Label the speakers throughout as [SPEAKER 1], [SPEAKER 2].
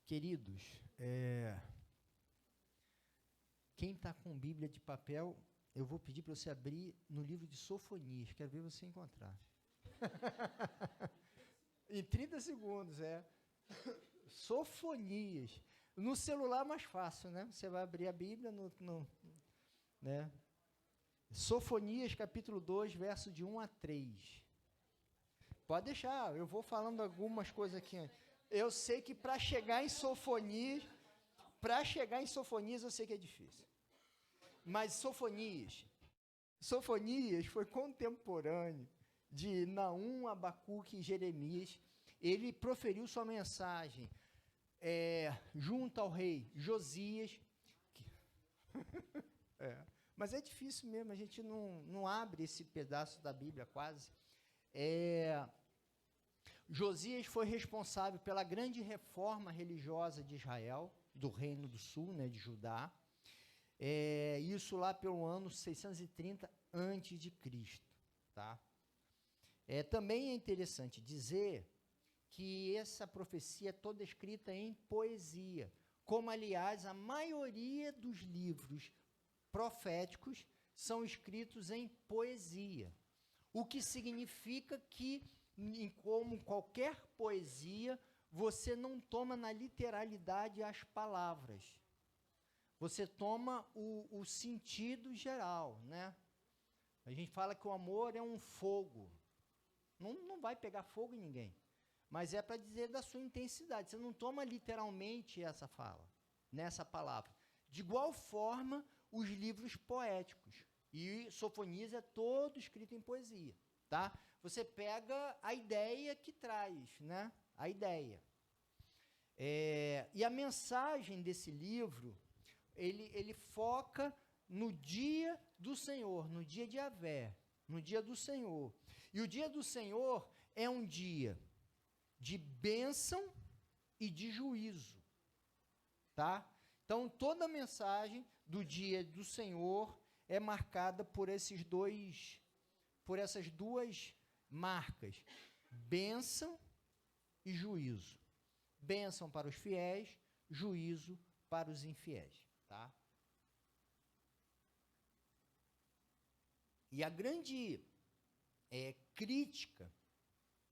[SPEAKER 1] Queridos, quem está com Bíblia de papel, eu vou pedir para você abrir no livro de Sofonias, quero ver você encontrar. Em 30 segundos, Sofonias. No celular mais fácil, né? Você vai abrir a Bíblia, né? Sofonias, capítulo 2, verso de 1 a 3. Pode deixar, eu vou falando algumas coisas aqui. Eu sei que para chegar em Sofonias, eu sei que é difícil. Mas Sofonias foi contemporâneo de Naum, Abacuque e Jeremias. Ele proferiu sua mensagem junto ao rei Josias. Mas é difícil mesmo, a gente não abre esse pedaço da Bíblia quase. Josias foi responsável pela grande reforma religiosa de Israel, do Reino do Sul, né, de Judá. Isso lá pelo ano 630 a.C., tá? Também é interessante dizer que essa profecia é toda escrita em poesia, como, aliás, a maioria dos livros proféticos são escritos em poesia, o que significa que, como qualquer poesia, você não toma na literalidade as palavras, você toma o sentido geral, né? A gente fala que o amor é um fogo, não vai pegar fogo em ninguém, mas é para dizer da sua intensidade, você não toma literalmente essa fala, nessa palavra. De igual forma, os livros poéticos, e Sofonias é todo escrito em poesia, tá? Você pega a ideia que traz, né? A ideia. E a mensagem desse livro, ele foca no dia do Senhor, no dia de Yahvé, no dia do Senhor. E o dia do Senhor é um dia de bênção e de juízo, tá? Então, toda a mensagem do dia do Senhor é marcada por essas duas marcas, bênção e juízo. Bênção para os fiéis, juízo para os infiéis, tá? E a grande crítica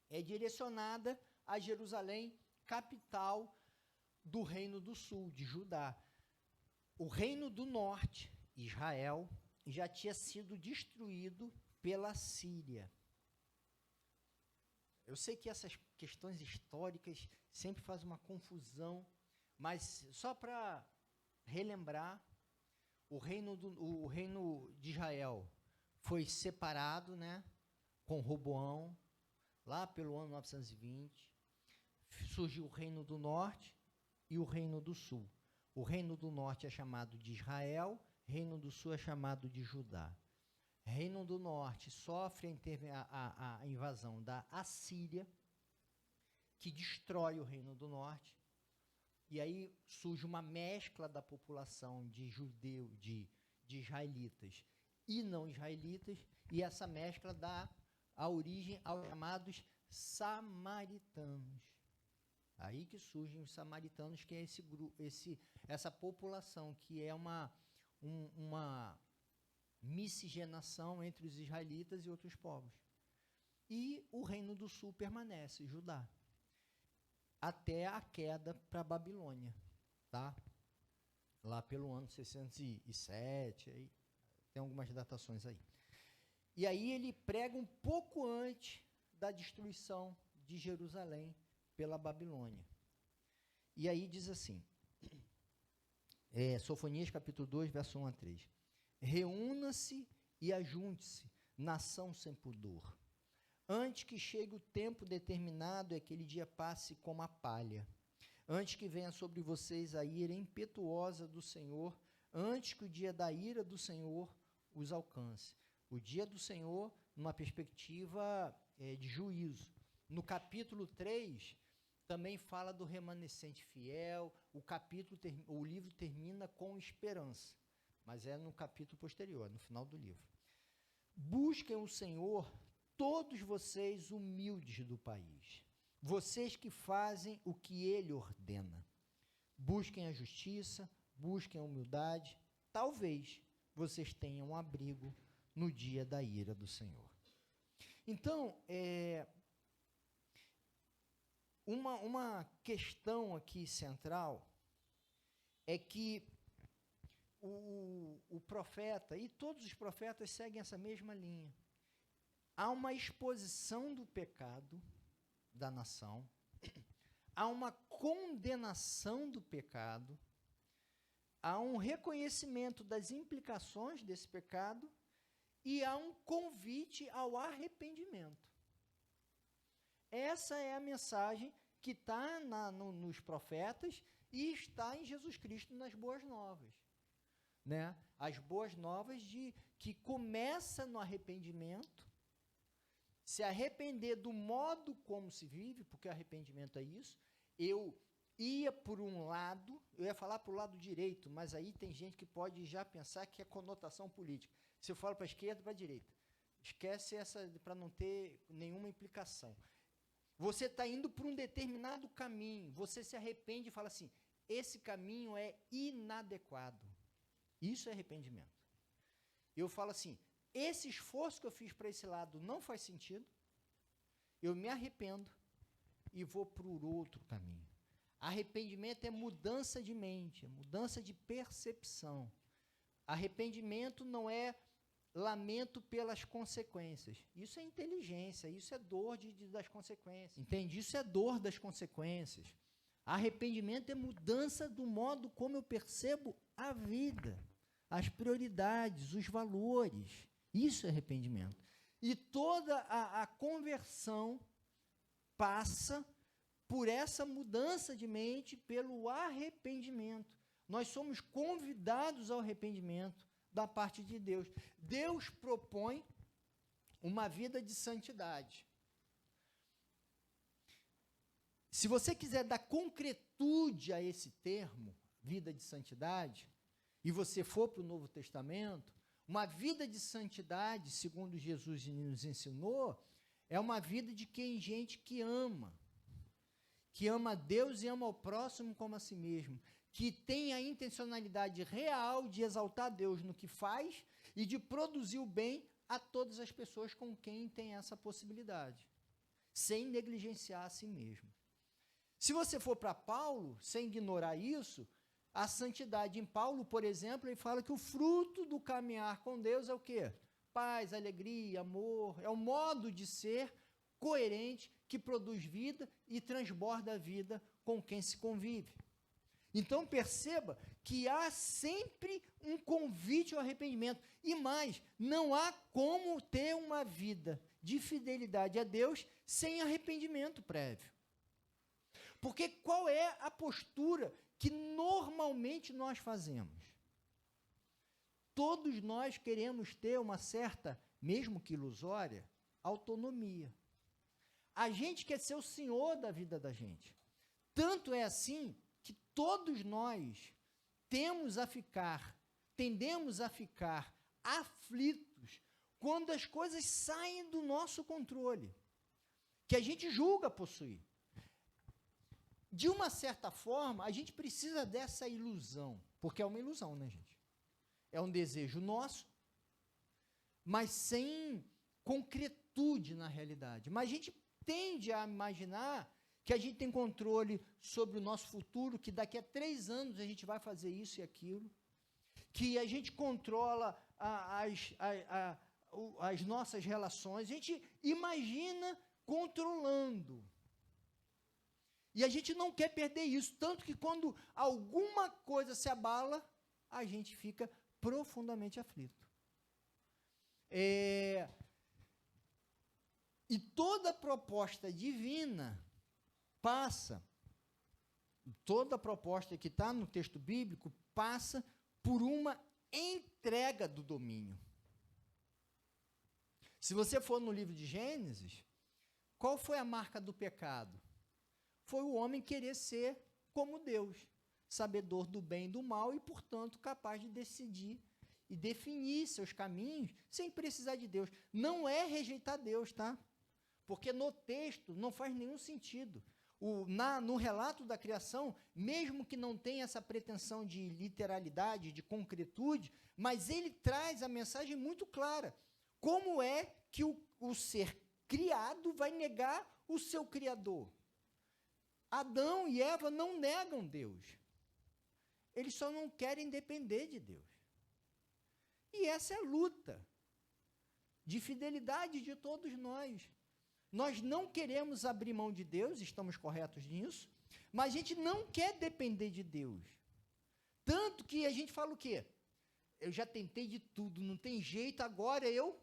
[SPEAKER 1] é direcionada a Jerusalém, capital do Reino do Sul, de Judá. O Reino do Norte, Israel, já tinha sido destruído pela Síria. Eu sei que essas questões históricas sempre fazem uma confusão, mas só para relembrar, o reino de Israel foi separado, né, com Roboão, lá pelo ano 920, surgiu o Reino do Norte e o Reino do Sul. O Reino do Norte é chamado de Israel, Reino do Sul é chamado de Judá. Reino do Norte sofre a invasão da Assíria, que destrói o Reino do Norte, e aí surge uma mescla da população de judeus, de israelitas e não israelitas, e essa mescla dá a origem aos chamados samaritanos. Aí que surgem os samaritanos, que é essa população, que é uma miscigenação entre os israelitas e outros povos. E o Reino do Sul permanece, Judá, até a queda para a Babilônia, tá? Lá pelo ano 607, aí, tem algumas datações aí. E aí ele prega um pouco antes da destruição de Jerusalém pela Babilônia. E aí diz assim, Sofonias capítulo 2, verso 1 a 3. Reúna-se e ajunte-se, nação sem pudor. Antes que chegue o tempo determinado, e aquele dia passe como a palha. Antes que venha sobre vocês a ira impetuosa do Senhor, antes que o dia da ira do Senhor os alcance. O dia do Senhor, numa perspectiva de juízo. No capítulo 3, também fala do remanescente fiel. O livro termina com esperança, mas é no capítulo posterior, no final do livro. Busquem o Senhor, todos vocês humildes do país, vocês que fazem o que Ele ordena. busquem a justiça, busquem a humildade. Talvez vocês tenham um abrigo no dia da ira do Senhor. Então, uma questão aqui central é que o profeta, e todos os profetas seguem essa mesma linha, há uma exposição do pecado da nação, há uma condenação do pecado, há um reconhecimento das implicações desse pecado e há um convite ao arrependimento. Essa é a mensagem que está nos profetas e está em Jesus Cristo nas Boas Novas. Né? As Boas Novas que começa no arrependimento, se arrepender do modo como se vive, porque arrependimento é isso. Eu ia por um lado, eu ia falar para o lado direito, mas aí tem gente que pode já pensar que é conotação política. Se eu falo para a esquerda, para a direita. Esquece essa para não ter nenhuma implicação. Você está indo por um determinado caminho, você se arrepende e fala assim, esse caminho é inadequado. Isso é arrependimento. Eu falo assim, esse esforço que eu fiz para esse lado não faz sentido, eu me arrependo e vou para o outro caminho. Arrependimento é mudança de mente, é mudança de percepção. Arrependimento não é lamento pelas consequências. Isso é inteligência, isso é dor das consequências. Entende? Isso é dor das consequências. Arrependimento é mudança do modo como eu percebo a vida, as prioridades, os valores. Isso é arrependimento. E toda a conversão passa por essa mudança de mente, pelo arrependimento. Nós somos convidados ao arrependimento da parte de Deus. Deus propõe uma vida de santidade. Se você quiser dar concretude a esse termo, vida de santidade, e você for para o Novo Testamento, uma vida de santidade, segundo Jesus nos ensinou, é uma vida de gente que ama a Deus e ama ao próximo como a si mesmo, que tem a intencionalidade real de exaltar Deus no que faz e de produzir o bem a todas as pessoas com quem tem essa possibilidade, sem negligenciar a si mesmo. Se você for para Paulo, sem ignorar isso, a santidade em Paulo, por exemplo, ele fala que o fruto do caminhar com Deus é o quê? Paz, alegria, amor, é o modo de ser coerente que produz vida e transborda a vida com quem se convive. Então, perceba que há sempre um convite ao arrependimento. E mais, não há como ter uma vida de fidelidade a Deus sem arrependimento prévio. Porque qual é a postura que normalmente nós fazemos? Todos nós queremos ter uma certa, mesmo que ilusória, autonomia. A gente quer ser o senhor da vida da gente. Tanto é assim que todos nós tendemos a ficar aflitos quando as coisas saem do nosso controle, que a gente julga possuir. De uma certa forma, a gente precisa dessa ilusão, porque é uma ilusão, né, gente? É um desejo nosso, mas sem concretude na realidade. Mas a gente tende a imaginar que a gente tem controle sobre o nosso futuro, que daqui a 3 anos a gente vai fazer isso e aquilo, que a gente controla as nossas relações, a gente imagina controlando. E a gente não quer perder isso, tanto que quando alguma coisa se abala, a gente fica profundamente aflito. E toda proposta divina toda proposta que está no texto bíblico passa por uma entrega do domínio. Se você for no livro de Gênesis, qual foi a marca do pecado? Foi o homem querer ser como Deus, sabedor do bem e do mal e, portanto, capaz de decidir e definir seus caminhos sem precisar de Deus. Não é rejeitar Deus, tá? Porque no texto não faz nenhum sentido. no relato da criação, mesmo que não tenha essa pretensão de literalidade, de concretude, mas ele traz a mensagem muito clara. Como é que o ser criado vai negar o seu Criador? Adão e Eva não negam Deus. Eles só não querem depender de Deus. E essa é a luta de fidelidade de todos nós. Nós não queremos abrir mão de Deus, estamos corretos nisso, mas a gente não quer depender de Deus. Tanto que a gente fala o quê? Eu já tentei de tudo, não tem jeito, agora eu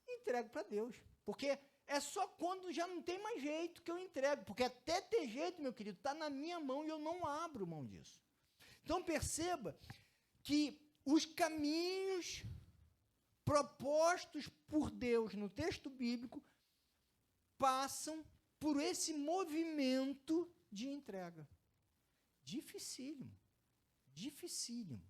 [SPEAKER 1] entrego para Deus. Porque é só quando já não tem mais jeito que eu entrego. Porque até ter jeito, meu querido, está na minha mão e eu não abro mão disso. Então perceba que os caminhos propostos por Deus no texto bíblico passam por esse movimento de entrega. Dificílimo. Dificílimo.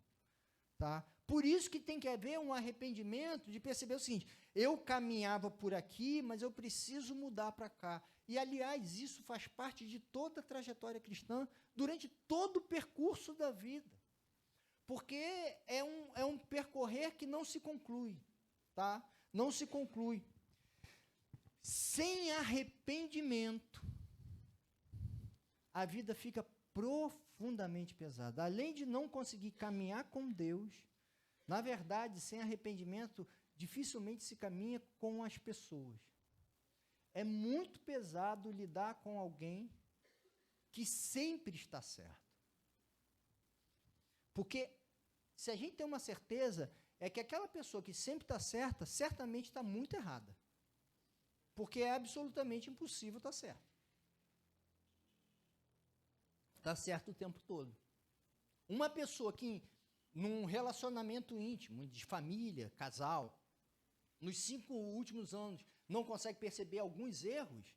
[SPEAKER 1] Tá? Por isso que tem que haver um arrependimento de perceber o seguinte, eu caminhava por aqui, mas eu preciso mudar para cá. E, aliás, isso faz parte de toda a trajetória cristã durante todo o percurso da vida. Porque é um percorrer que não se conclui. Tá? Não se conclui. Sem arrependimento, a vida fica profundamente pesada. Além de não conseguir caminhar com Deus, na verdade, sem arrependimento, dificilmente se caminha com as pessoas. É muito pesado lidar com alguém que sempre está certo. Porque se a gente tem uma certeza, é que aquela pessoa que sempre está certa, certamente está muito errada. Porque é absolutamente impossível estar certo. Está certo o tempo todo. Uma pessoa que, num relacionamento íntimo, de família, casal, nos 5 últimos anos, não consegue perceber alguns erros,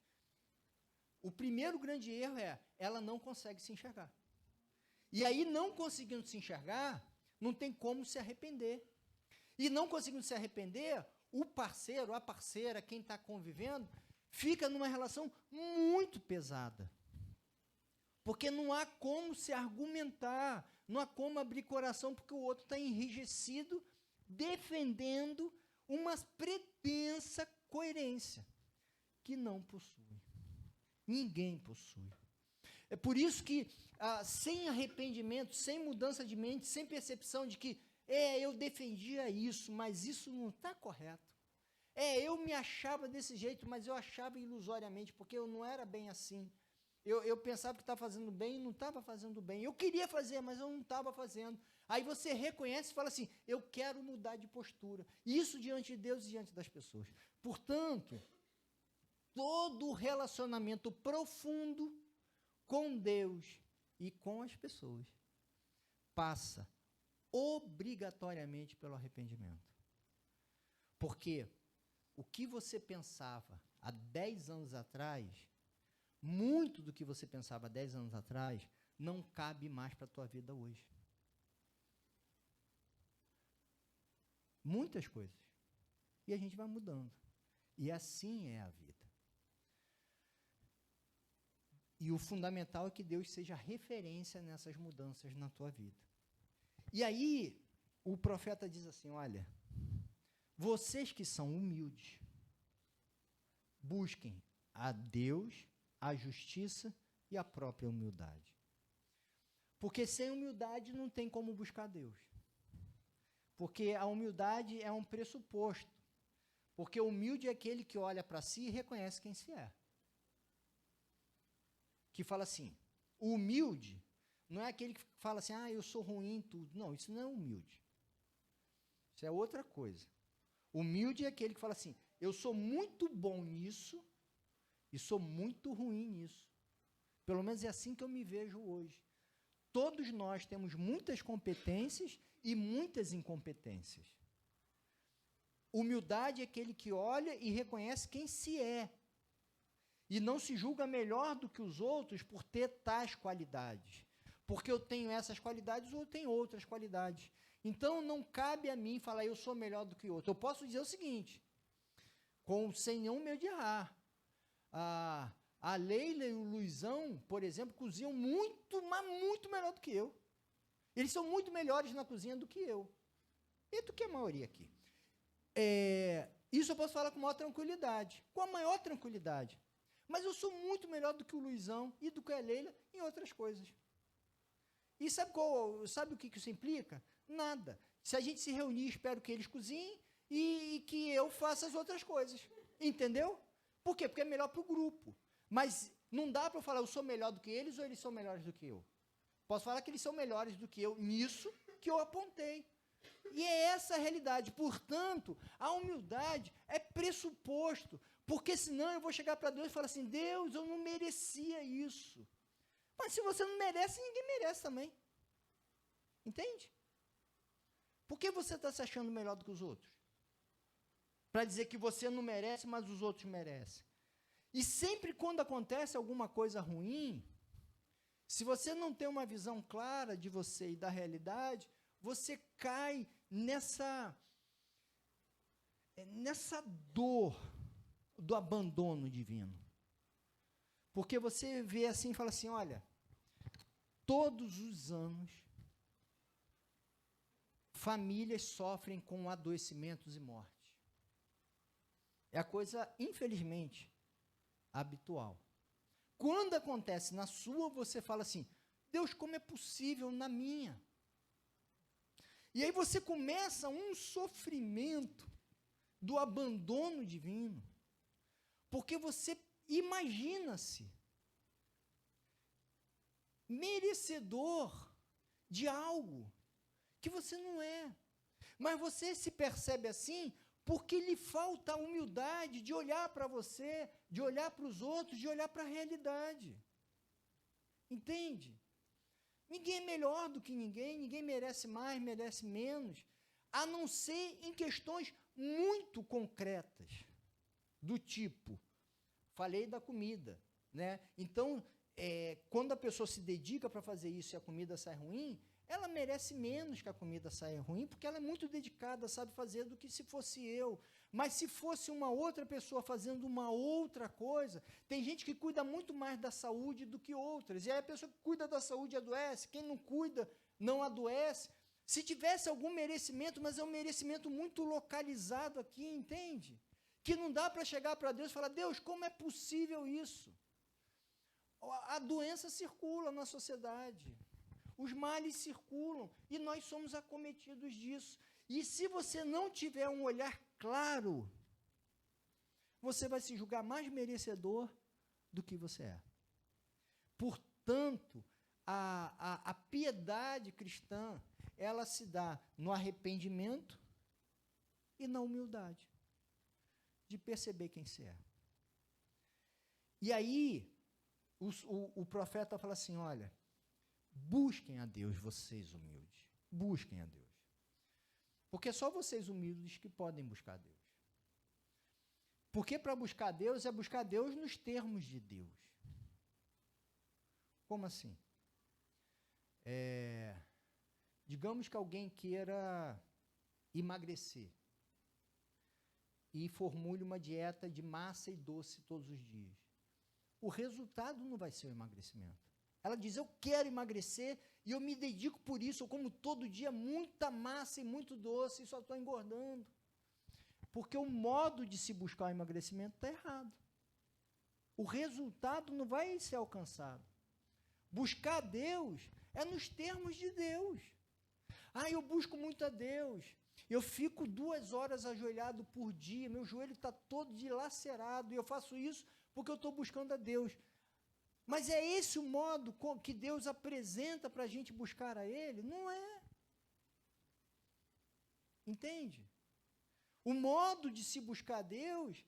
[SPEAKER 1] o primeiro grande erro é, ela não consegue se enxergar. E aí, não conseguindo se enxergar, não tem como se arrepender. E não conseguindo se arrepender, o parceiro, a parceira, quem está convivendo, fica numa relação muito pesada. Porque não há como se argumentar, não há como abrir coração, porque o outro está enrijecido, defendendo uma pretensa coerência, que não possui. Ninguém possui. É por isso que, sem arrependimento, sem mudança de mente, sem percepção de que, eu defendia isso, mas isso não está correto. Eu me achava desse jeito, mas eu achava ilusoriamente, porque eu não era bem assim. Eu pensava que estava fazendo bem e não estava fazendo bem. Eu queria fazer, mas eu não estava fazendo. Aí você reconhece e fala assim, eu quero mudar de postura. Isso diante de Deus e diante das pessoas. Portanto, todo relacionamento profundo com Deus e com as pessoas passa obrigatoriamente pelo arrependimento. Porque o que você pensava há 10 anos atrás, muito do que você pensava há 10 anos atrás, não cabe mais para a tua vida hoje. Muitas coisas. E a gente vai mudando. E assim é a vida. E o fundamental é que Deus seja referência nessas mudanças na tua vida. E aí, o profeta diz assim, olha, vocês que são humildes, busquem a Deus, a justiça e a própria humildade. Porque sem humildade não tem como buscar Deus. Porque a humildade é um pressuposto. Porque o humilde é aquele que olha para si e reconhece quem se é. Que fala assim, o humilde não é aquele que fala assim, eu sou ruim em tudo. Não, isso não é humilde. Isso é outra coisa. Humilde é aquele que fala assim, eu sou muito bom nisso e sou muito ruim nisso. Pelo menos é assim que eu me vejo hoje. Todos nós temos muitas competências e muitas incompetências. Humildade é aquele que olha e reconhece quem se é. E não se julga melhor do que os outros por ter tais qualidades. Porque eu tenho essas qualidades ou eu tenho outras qualidades. Então, não cabe a mim falar, eu sou melhor do que o outro. Eu posso dizer o seguinte, sem nenhum medo de errar. A Leila e o Luizão, por exemplo, cozinham muito, mas muito melhor do que eu. Eles são muito melhores na cozinha do que eu. E do que a maioria aqui. Isso eu posso falar com maior tranquilidade. Com a maior tranquilidade. Mas eu sou muito melhor do que o Luizão e do que a Leila em outras coisas. E sabe o que isso implica? Nada. Se a gente se reunir, espero que eles cozinhem e que eu faça as outras coisas. Entendeu? Por quê? Porque é melhor para o grupo. Mas não dá para eu falar, eu sou melhor do que eles ou eles são melhores do que eu. Posso falar que eles são melhores do que eu nisso que eu apontei. E é essa a realidade. Portanto, a humildade é pressuposto, porque senão eu vou chegar para Deus e falar assim, Deus, eu não merecia isso. Mas se você não merece, ninguém merece também. Entende? Por que você está se achando melhor do que os outros? Para dizer que você não merece, mas os outros merecem. E sempre quando acontece alguma coisa ruim, se você não tem uma visão clara de você e da realidade, você cai nessa dor do abandono divino. Porque você vê assim e fala assim, olha, todos os anos, famílias sofrem com adoecimentos e mortes. É a coisa, infelizmente, habitual. Quando acontece na sua, você fala assim, Deus, como é possível na minha? E aí você começa um sofrimento do abandono divino, porque você imagina-se merecedor de algo que você não é. Mas você se percebe assim porque lhe falta a humildade de olhar para você, de olhar para os outros, de olhar para a realidade. Entende? Ninguém é melhor do que ninguém, ninguém merece mais, merece menos, a não ser em questões muito concretas, do tipo, falei da comida, né? Então, quando a pessoa se dedica para fazer isso e a comida sai ruim, ela merece menos que a comida saia ruim, porque ela é muito dedicada, sabe fazer, do que se fosse eu. Mas se fosse uma outra pessoa fazendo uma outra coisa, tem gente que cuida muito mais da saúde do que outras. E aí a pessoa que cuida da saúde adoece, quem não cuida não adoece. Se tivesse algum merecimento, mas é um merecimento muito localizado aqui, entende? Que não dá para chegar para Deus e falar, Deus, como é possível isso? A doença circula na sociedade. Os males circulam e nós somos acometidos disso. E se você não tiver um olhar claro, você vai se julgar mais merecedor do que você é. Portanto, a piedade cristã, ela se dá no arrependimento e na humildade, de perceber quem você é. E aí, o profeta fala assim, olha, busquem a Deus, vocês humildes. Busquem a Deus. Porque é só vocês humildes que podem buscar a Deus. Porque para buscar a Deus é buscar a Deus nos termos de Deus. Como assim? Digamos que alguém queira emagrecer e formule uma dieta de massa e doce todos os dias. O resultado não vai ser o emagrecimento. Ela diz, eu quero emagrecer e eu me dedico por isso, eu como todo dia muita massa e muito doce e só estou engordando. Porque o modo de se buscar o emagrecimento está errado. O resultado não vai ser alcançado. Buscar Deus é nos termos de Deus. Eu busco muito a Deus, eu fico 2 horas ajoelhado por dia, meu joelho está todo dilacerado, e eu faço isso porque eu estou buscando a Deus. Mas é esse o modo que Deus apresenta para a gente buscar a Ele? Não é. Entende? O modo de se buscar a Deus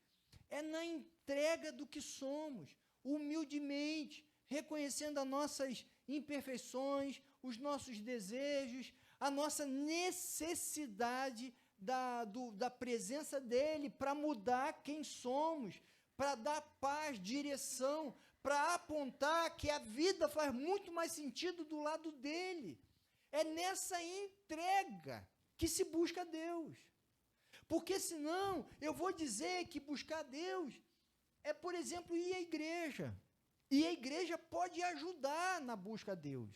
[SPEAKER 1] é na entrega do que somos, humildemente, reconhecendo as nossas imperfeições, os nossos desejos, a nossa necessidade da presença dEle para mudar quem somos, para dar paz, direção, para apontar que a vida faz muito mais sentido do lado dele. É nessa entrega que se busca Deus. Porque senão eu vou dizer que buscar Deus é, por exemplo, ir à igreja. E a igreja pode ajudar na busca a Deus.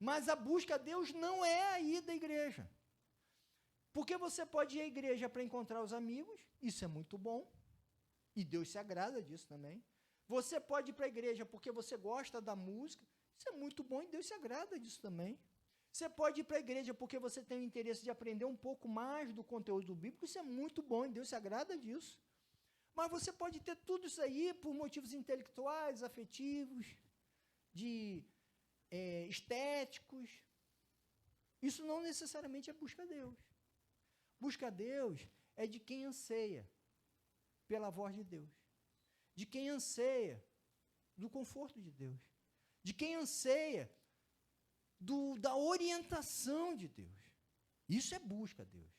[SPEAKER 1] Mas a busca a Deus não é a ida à igreja. Porque você pode ir à igreja para encontrar os amigos, isso é muito bom, e Deus se agrada disso também. Você pode ir para a igreja porque você gosta da música, isso é muito bom e Deus se agrada disso também. Você pode ir para a igreja porque você tem o interesse de aprender um pouco mais do conteúdo bíblico, isso é muito bom e Deus se agrada disso. Mas você pode ter tudo isso aí por motivos intelectuais, afetivos, estéticos. Isso não necessariamente é busca a Deus. Busca a Deus é de quem anseia pela voz de Deus, de quem anseia do conforto de Deus, de quem anseia da orientação de Deus. Isso é busca a Deus.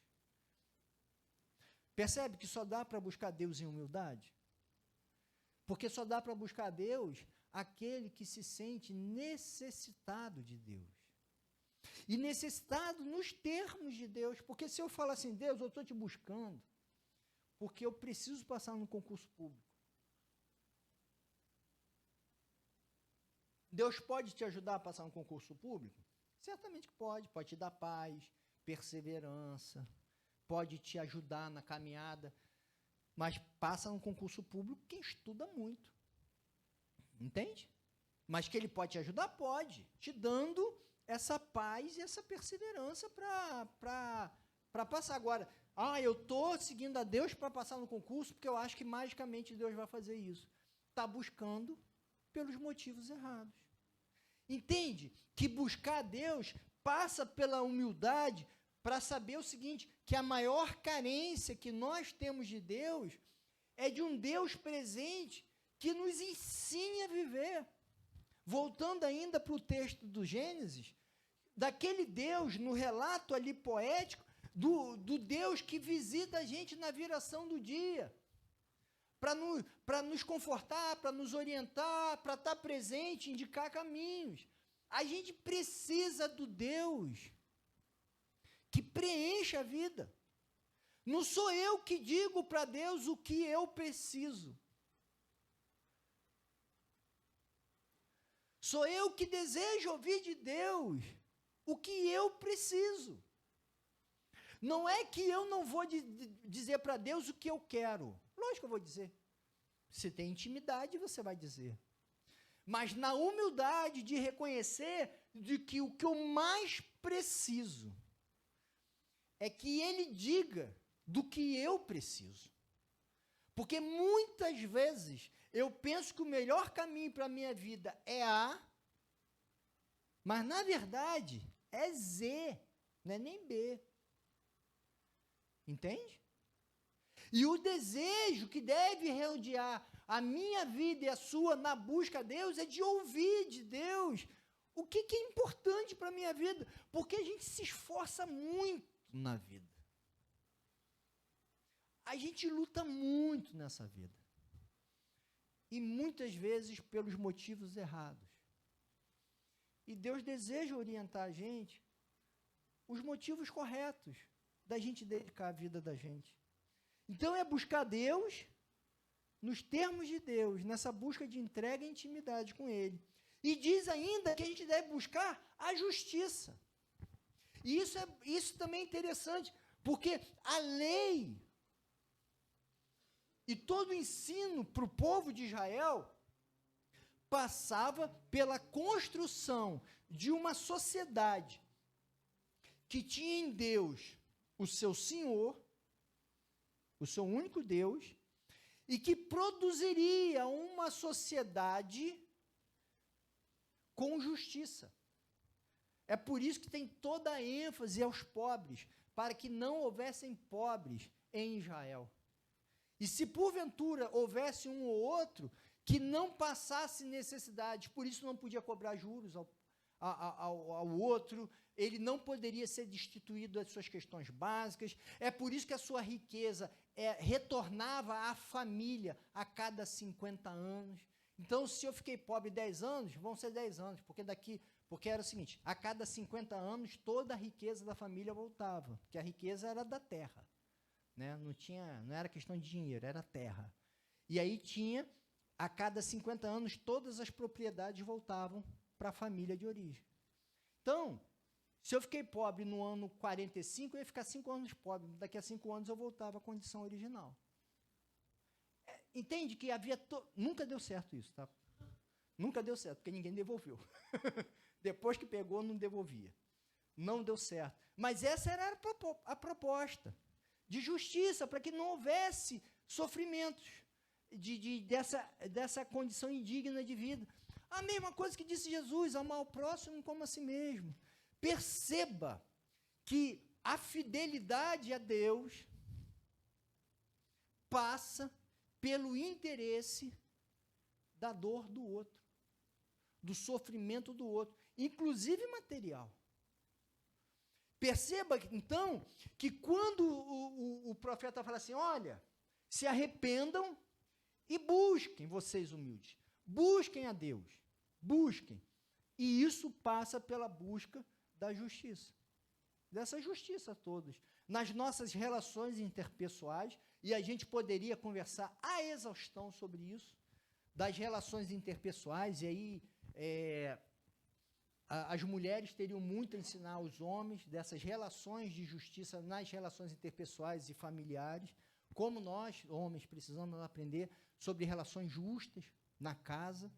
[SPEAKER 1] Percebe que só dá para buscar Deus em humildade? Porque só dá para buscar Deus aquele que se sente necessitado de Deus. E necessitado nos termos de Deus. Porque se eu falar assim, Deus, eu estou te buscando, porque eu preciso passar no concurso público. Deus pode te ajudar a passar no concurso público? Certamente que pode. Pode te dar paz, perseverança, pode te ajudar na caminhada. Mas passa no concurso público quem estuda muito. Entende? Mas que ele pode te ajudar? Pode. Te dando essa paz e essa perseverança para passar. Agora, eu estou seguindo a Deus para passar no concurso porque eu acho que magicamente Deus vai fazer isso. Está buscando pelos motivos errados. Entende? Que buscar a Deus passa pela humildade para saber o seguinte, que a maior carência que nós temos de Deus é de um Deus presente que nos ensine a viver. Voltando ainda para o texto do Gênesis, daquele Deus, no relato ali poético, do Deus que visita a gente na viração do dia, para nos confortar, para nos orientar, para estar presente, indicar caminhos. A gente precisa do Deus que preenche a vida. Não sou eu que digo para Deus o que eu preciso. Sou eu que desejo ouvir de Deus o que eu preciso. Não é que eu não vou dizer para Deus o que eu quero. Lógico que eu vou dizer. Se tem intimidade, você vai dizer. Mas na humildade de reconhecer de que o que eu mais preciso é que Ele diga do que eu preciso. Porque muitas vezes eu penso que o melhor caminho para a minha vida é A, mas na verdade é Z, não é nem B. Entende? E o desejo que deve rodear a minha vida e a sua na busca a Deus é de ouvir de Deus o que é importante para a minha vida, porque a gente se esforça muito na vida. A gente luta muito nessa vida. E muitas vezes pelos motivos errados. E Deus deseja orientar a gente os motivos corretos da gente dedicar a vida da gente. Então é buscar Deus nos termos de Deus, nessa busca de entrega e intimidade com Ele. E diz ainda que a gente deve buscar a justiça. E isso também é interessante, porque a lei e todo o ensino para o povo de Israel passava pela construção de uma sociedade que tinha em Deus o seu Senhor, o seu único Deus, e que produziria uma sociedade com justiça. É por isso que tem toda a ênfase aos pobres, para que não houvessem pobres em Israel. E se porventura houvesse um ou outro que não passasse necessidade, por isso não podia cobrar juros ao outro, ele não poderia ser destituído das suas questões básicas, é por isso que a sua riqueza retornava à família a cada 50 anos. Então, se eu fiquei pobre 10 anos, vão ser 10 anos, porque era o seguinte, a cada 50 anos toda a riqueza da família voltava, porque a riqueza era da terra, né? Não era questão de dinheiro, era terra. E aí tinha a cada 50 anos, todas as propriedades voltavam para a família de origem. Então, se eu fiquei pobre no ano 45, eu ia ficar 5 anos pobre. Daqui a 5 anos eu voltava à condição original. Entende que havia... Nunca deu certo isso, tá? Nunca deu certo, porque ninguém devolveu. Depois que pegou, não devolvia. Não deu certo. Mas essa era a proposta de justiça, para que não houvesse sofrimentos dessa condição indigna de vida. A mesma coisa que disse Jesus, amar o próximo como a si mesmo. Perceba que a fidelidade a Deus passa pelo interesse da dor do outro, do sofrimento do outro, inclusive material. Perceba, então, que quando o profeta fala assim, olha, se arrependam e busquem, vocês humildes, busquem a Deus, busquem. E isso passa pela busca da justiça, dessa justiça a todos, nas nossas relações interpessoais, e a gente poderia conversar à exaustão sobre isso, das relações interpessoais, e aí as mulheres teriam muito a ensinar aos homens dessas relações de justiça nas relações interpessoais e familiares, como nós, homens, precisamos aprender sobre relações justas na casa.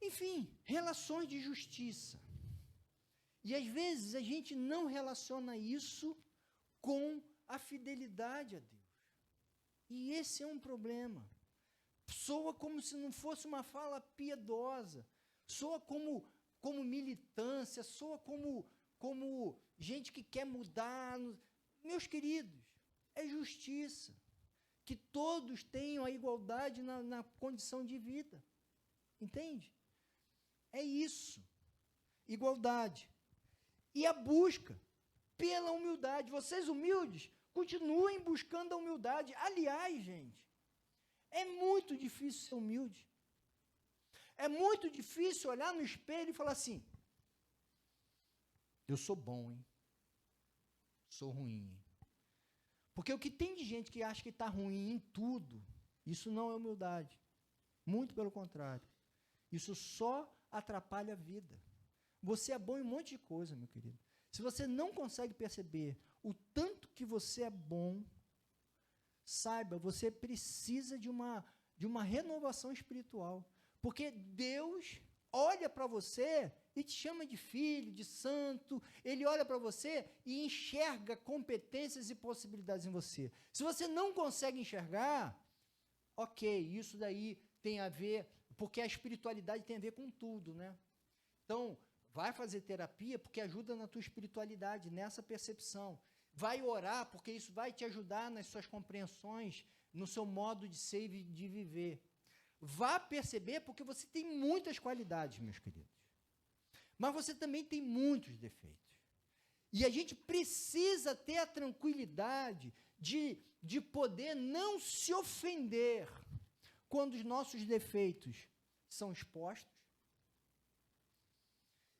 [SPEAKER 1] Enfim, relações de justiça. E, às vezes, a gente não relaciona isso com a fidelidade a Deus. E esse é um problema. Soa como se não fosse uma fala piedosa, soa como militância, soa como gente que quer mudar. Meus queridos, é justiça. Que todos tenham a igualdade na condição de vida. Entende? É isso. Igualdade. E a busca pela humildade. Vocês humildes, continuem buscando a humildade. Aliás, gente, é muito difícil ser humilde. É muito difícil olhar no espelho e falar assim, eu sou bom, hein? Sou ruim, hein? Porque o que tem de gente que acha que está ruim em tudo, isso não é humildade. Muito pelo contrário. Isso só atrapalha a vida. Você é bom em um monte de coisa, meu querido. Se você não consegue perceber o tanto que você é bom, saiba, você precisa de uma renovação espiritual. Porque Deus olha para você e te chama de filho, de santo. Ele olha para você e enxerga competências e possibilidades em você. Se você não consegue enxergar, ok, isso daí tem a ver, porque a espiritualidade tem a ver com tudo, né? Então, vai fazer terapia porque ajuda na tua espiritualidade, nessa percepção. Vai orar porque isso vai te ajudar nas suas compreensões, no seu modo de ser e de viver. Vá perceber porque você tem muitas qualidades, meus queridos. Mas você também tem muitos defeitos. E a gente precisa ter a tranquilidade de poder não se ofender quando os nossos defeitos são expostos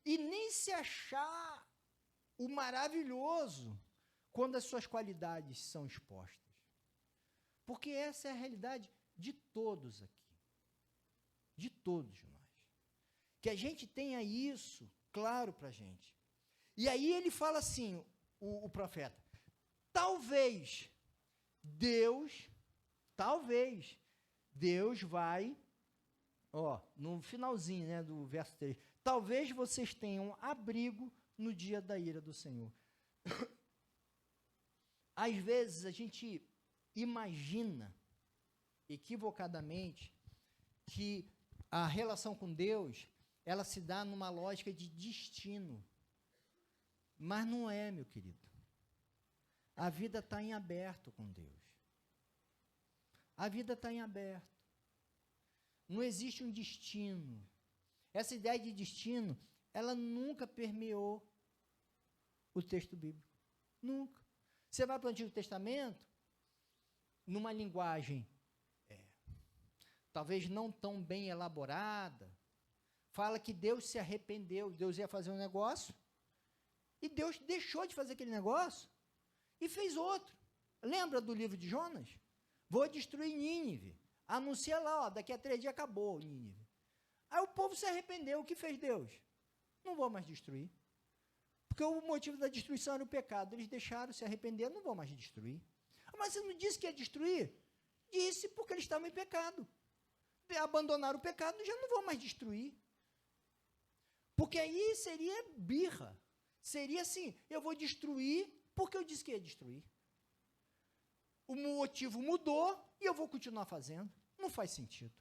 [SPEAKER 1] e nem se achar o maravilhoso quando as suas qualidades são expostas. Porque essa é a realidade de todos aqui. De todos nós. Que a gente tenha isso claro para a gente. E aí ele fala assim, o profeta, talvez Deus vai, no finalzinho, né, do verso 3, talvez vocês tenham abrigo no dia da ira do Senhor. Às vezes a gente imagina, equivocadamente, que a relação com Deus, ela se dá numa lógica de destino. Mas não é, meu querido. A vida está em aberto com Deus. A vida está em aberto. Não existe um destino. Essa ideia de destino, ela nunca permeou o texto bíblico. Nunca. Você vai para o Antigo Testamento, numa linguagem talvez não tão bem elaborada, fala que Deus se arrependeu, Deus ia fazer um negócio, e Deus deixou de fazer aquele negócio e fez outro. Lembra do livro de Jonas? Vou destruir Nínive. Anuncia lá, ó, daqui a 3 dias acabou Nínive. Aí o povo se arrependeu. O que fez Deus? Não vou mais destruir. Porque o motivo da destruição era o pecado. Eles deixaram, se arrependeram, não vou mais destruir. Mas você não disse que ia destruir? Disse porque eles estavam em pecado. Abandonaram o pecado, já não vou mais destruir. Porque aí seria birra. Seria assim, eu vou destruir porque eu disse que ia destruir. O motivo mudou e eu vou continuar fazendo. Não faz sentido.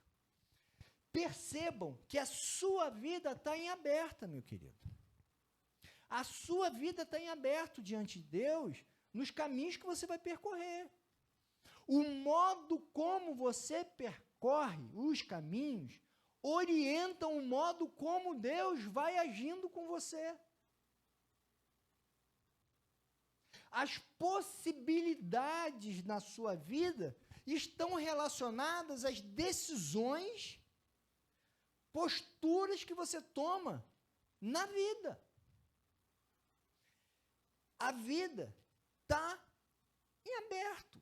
[SPEAKER 1] Percebam que a sua vida está em aberta, meu querido. A sua vida está em aberto diante de Deus nos caminhos que você vai percorrer. O modo como você percorre os caminhos orientam o modo como Deus vai agindo com você. As possibilidades na sua vida estão relacionadas às decisões, posturas que você toma na vida. A vida está em aberto.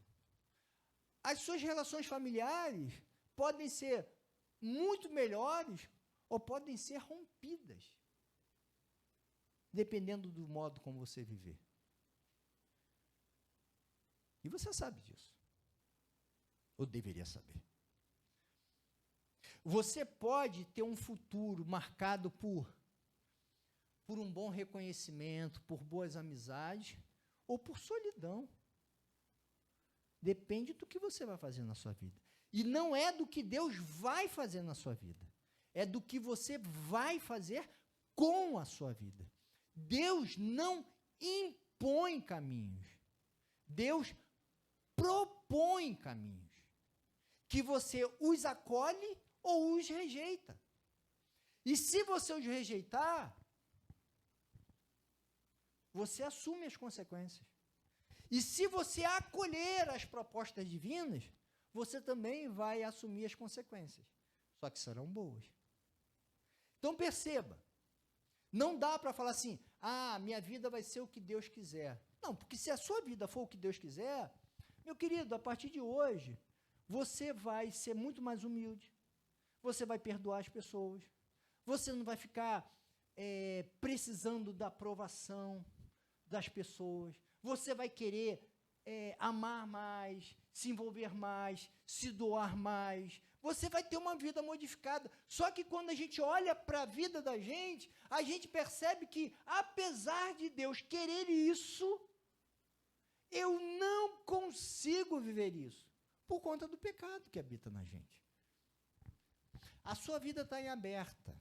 [SPEAKER 1] As suas relações familiares podem ser muito melhores ou podem ser rompidas, dependendo do modo como você viver. E você sabe disso. Ou deveria saber. Você pode ter um futuro marcado por um bom reconhecimento, por boas amizades, ou por solidão. Depende do que você vai fazer na sua vida. E não é do que Deus vai fazer na sua vida. É do que você vai fazer com a sua vida. Deus não impõe caminhos. Deus propõe caminhos. Que você os acolhe ou os rejeita. E se você os rejeitar, você assume as consequências. E se você acolher as propostas divinas, você também vai assumir as consequências. Só que serão boas. Então perceba, não dá para falar assim, minha vida vai ser o que Deus quiser. Não, porque se a sua vida for o que Deus quiser, meu querido, a partir de hoje, você vai ser muito mais humilde, você vai perdoar as pessoas, você não vai ficar precisando da aprovação das pessoas, você vai querer amar mais, se envolver mais, se doar mais, você vai ter uma vida modificada. Só que quando a gente olha para a vida da gente, a gente percebe que, apesar de Deus querer isso, eu não consigo viver isso, por conta do pecado que habita na gente. A sua vida está em aberta.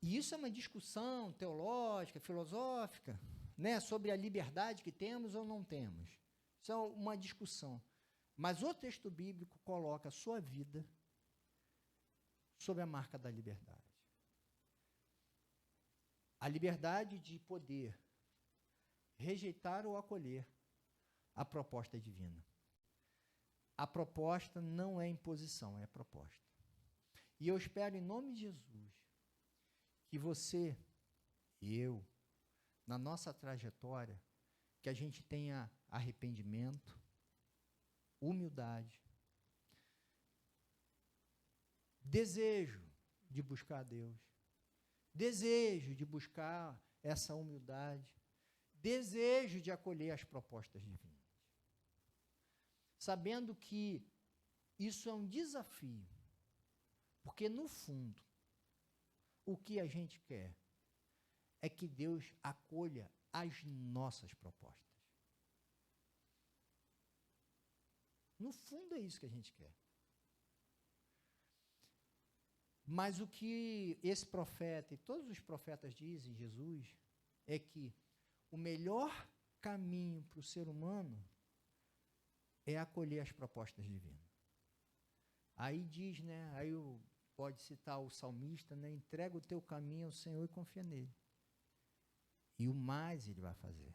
[SPEAKER 1] E isso é uma discussão teológica, filosófica, né, sobre a liberdade que temos ou não temos. Isso é uma discussão. Mas o texto bíblico coloca a sua vida sob a marca da liberdade. A liberdade de poder rejeitar ou acolher a proposta divina. A proposta não é imposição, é proposta. E eu espero, em nome de Jesus, que você e eu, na nossa trajetória, que a gente tenha arrependimento, humildade, desejo de buscar a Deus, desejo de buscar essa humildade, desejo de acolher as propostas divinas, sabendo que isso é um desafio, porque no fundo, o que a gente quer é que Deus acolha as nossas propostas. No fundo é isso que a gente quer. Mas o que esse profeta e todos os profetas dizem, Jesus, é que o melhor caminho para o ser humano é acolher as propostas divinas. Aí diz, né, pode citar o salmista, né, entrega o teu caminho ao Senhor e confia nele. E o mais ele vai fazer.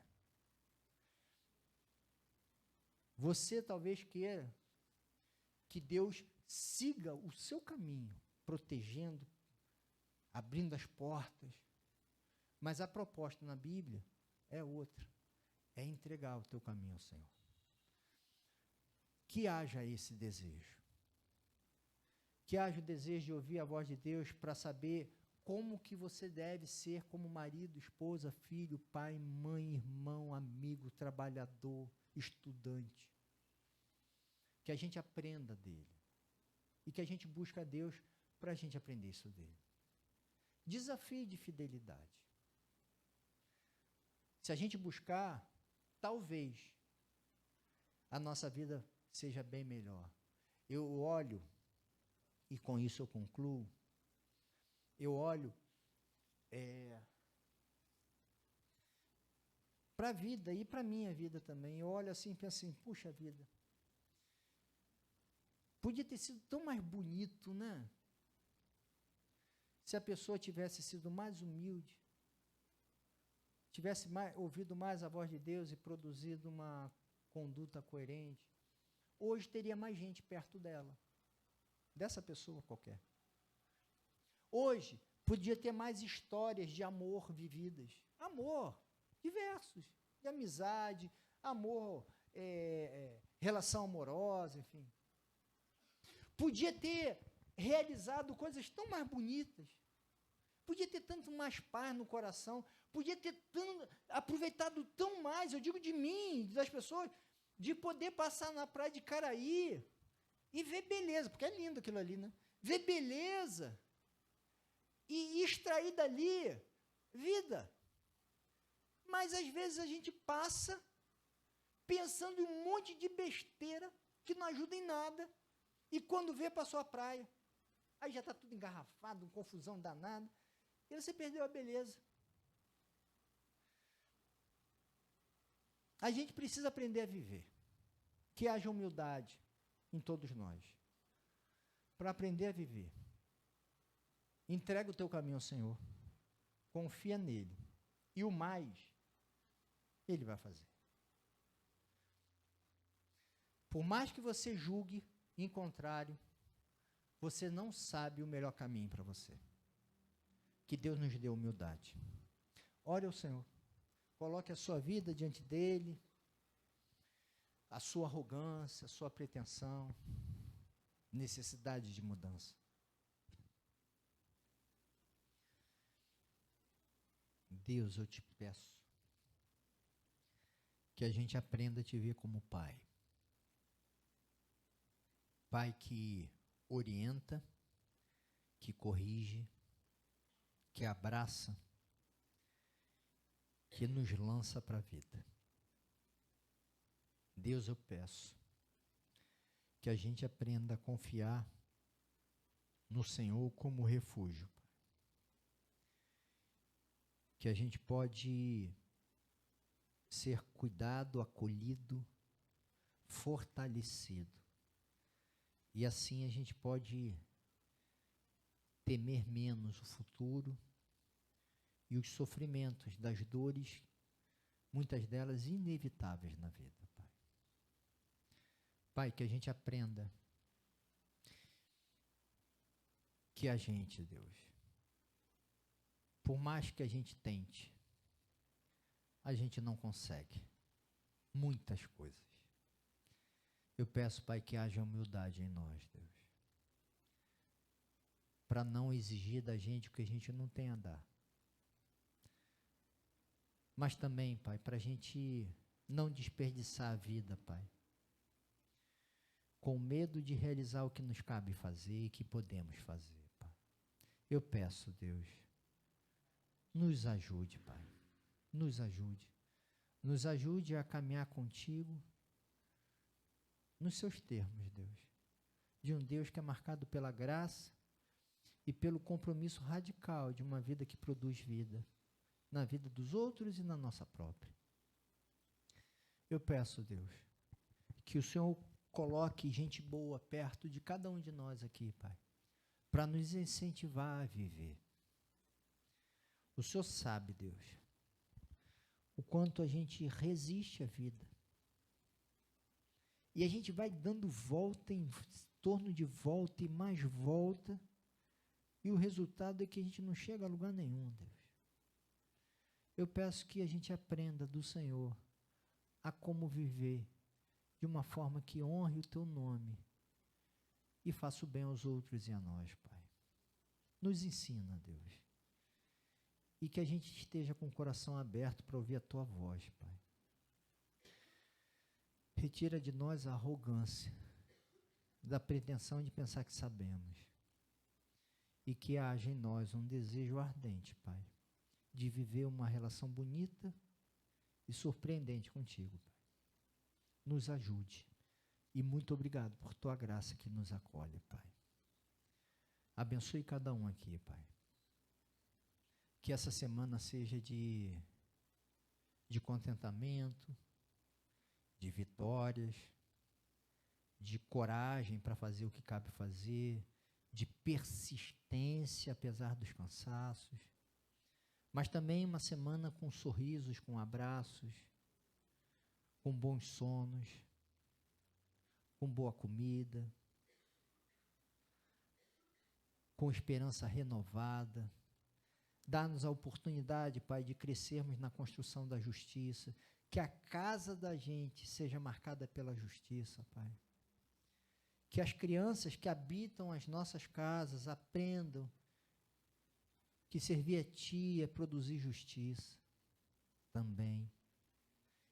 [SPEAKER 1] Você talvez queira que Deus siga o seu caminho, protegendo, abrindo as portas. Mas a proposta na Bíblia é outra. É entregar o teu caminho ao Senhor. que haja esse desejo. Que haja o desejo de ouvir a voz de Deus para saber como que você deve ser como marido, esposa, filho, pai, mãe, irmão, amigo, trabalhador, estudante. Que a gente aprenda dele. E que a gente busque a Deus para a gente aprender isso dele. Desafio de fidelidade. Se a gente buscar, talvez a nossa vida seja bem melhor. Eu olho, e com isso eu concluo, eu olho para a vida e para a minha vida também. Eu olho assim e penso assim, puxa vida, podia ter sido tão mais bonito, né? Se a pessoa tivesse sido mais humilde, tivesse ouvido mais a voz de Deus e produzido uma conduta coerente, hoje teria mais gente perto dela, dessa pessoa qualquer. Hoje, podia ter mais histórias de amor vividas. Amor, diversos, de amizade, amor, relação amorosa, enfim. Podia ter realizado coisas tão mais bonitas. Podia ter tanto mais paz no coração. Podia ter aproveitado tão mais, eu digo de mim, das pessoas, de poder passar na praia de Caraí e ver beleza, porque é lindo aquilo ali, né? Ver beleza e extrair dali vida. Mas às vezes a gente passa pensando em um monte de besteira que não ajuda em nada, e quando vê, passou a praia. Aí já está tudo engarrafado, confusão danada, e você perdeu a beleza. A gente precisa aprender a viver. Que haja humildade em todos nós. Para aprender a viver. Entrega o teu caminho ao Senhor. Confia nele. E o mais, ele vai fazer. Por mais que você julgue, em contrário, você não sabe o melhor caminho para você. Que Deus nos dê humildade. Ore ao Senhor. Coloque a sua vida diante dele, a sua arrogância, a sua pretensão, necessidade de mudança. Deus, eu te peço que a gente aprenda a te ver como Pai. Pai que orienta, que corrige, que abraça, que nos lança para a vida. Deus, eu peço que a gente aprenda a confiar no Senhor como refúgio. Que a gente pode ser cuidado, acolhido, fortalecido. E assim a gente pode temer menos o futuro e os sofrimentos das dores, muitas delas inevitáveis na vida, Pai. Pai, que a gente aprenda que a gente, Deus, por mais que a gente tente, a gente não consegue muitas coisas. Eu peço, Pai, que haja humildade em nós, Deus, para não exigir da gente o que a gente não tem a dar. Mas também, Pai, para a gente não desperdiçar a vida, Pai, com medo de realizar o que nos cabe fazer e que podemos fazer, Pai. Eu peço, Deus, nos ajude, Pai, nos ajude. Nos ajude a caminhar contigo nos seus termos, Deus. De um Deus que é marcado pela graça e pelo compromisso radical de uma vida que produz vida, na vida dos outros e na nossa própria. Eu peço, Deus, que o Senhor coloque gente boa perto de cada um de nós aqui, Pai, para nos incentivar a viver. O Senhor sabe, Deus, o quanto a gente resiste à vida. E a gente vai dando volta em torno de volta e mais volta, e o resultado é que a gente não chega a lugar nenhum, Deus. Eu peço que a gente aprenda do Senhor a como viver de uma forma que honre o teu nome e faça o bem aos outros e a nós, Pai. Nos ensina, Deus. E que a gente esteja com o coração aberto para ouvir a tua voz, Pai. Retira de nós a arrogância, da pretensão de pensar que sabemos. E que haja em nós um desejo ardente, Pai, de viver uma relação bonita e surpreendente contigo, Pai. Nos ajude. E muito obrigado por tua graça que nos acolhe, Pai. Abençoe cada um aqui, Pai. Que essa semana seja de contentamento, de vitórias, de coragem para fazer o que cabe fazer, de persistência apesar dos cansaços, mas também uma semana com sorrisos, com abraços, com bons sonos, com boa comida, com esperança renovada. Dá-nos a oportunidade, Pai, de crescermos na construção da justiça, que a casa da gente seja marcada pela justiça, Pai. Que as crianças que habitam as nossas casas aprendam que servir a Ti é produzir justiça também.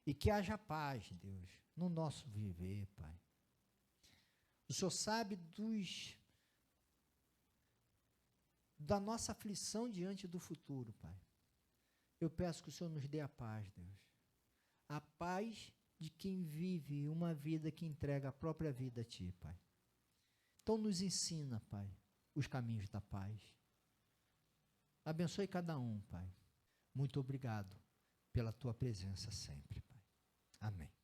[SPEAKER 1] E que haja paz, Deus, no nosso viver, Pai. O Senhor sabe da nossa aflição diante do futuro, Pai. Eu peço que o Senhor nos dê a paz, Deus. A paz de quem vive uma vida que entrega a própria vida a Ti, Pai. Então nos ensina, Pai, os caminhos da paz. Abençoe cada um, Pai. Muito obrigado pela Tua presença sempre, Pai. Amém.